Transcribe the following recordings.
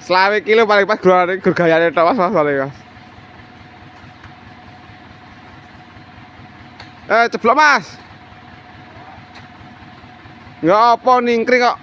Selawe kilo paling pas gayane tok Mas soalé Mas. Ceblok Mas. Enggak apa ningkring kok.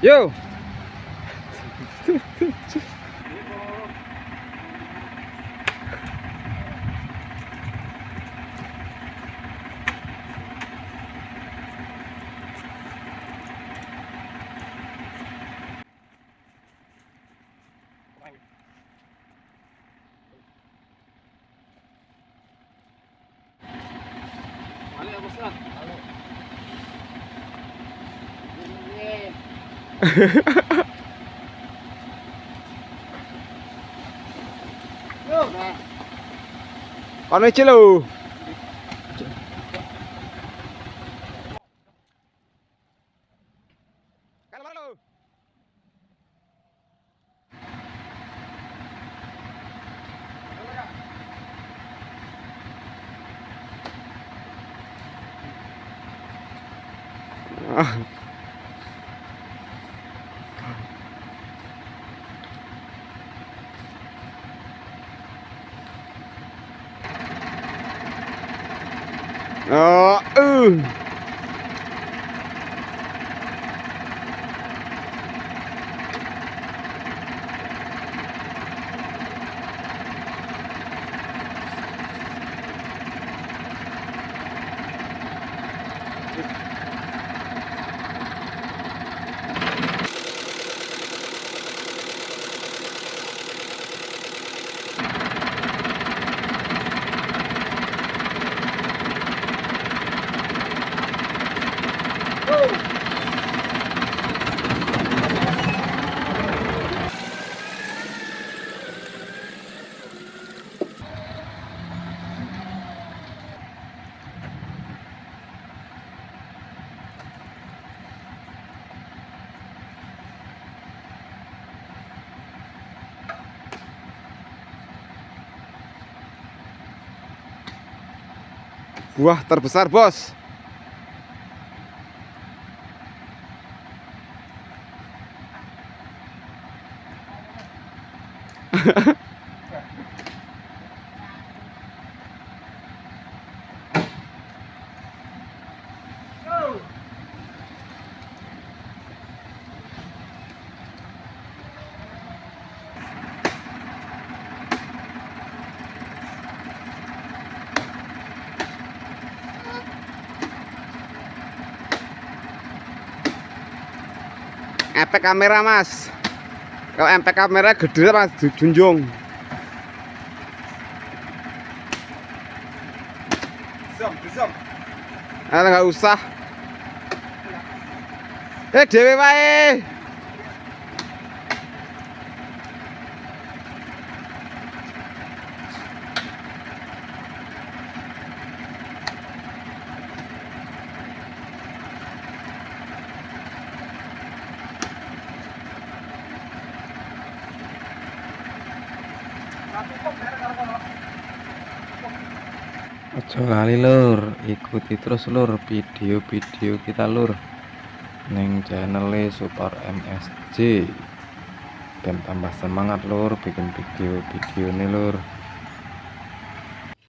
Yo. Ono iki lho. Oh, buah terbesar, Bos. Efek kamera Mas, kalau efek kamera gede Mas dijunjung. Zoom. Nggak usah. Dewe wae. Ojo lali lur, ikuti terus lur video-video kita lur neng channel Super MSJ, dan tambah semangat lur bikin video-video nih lur.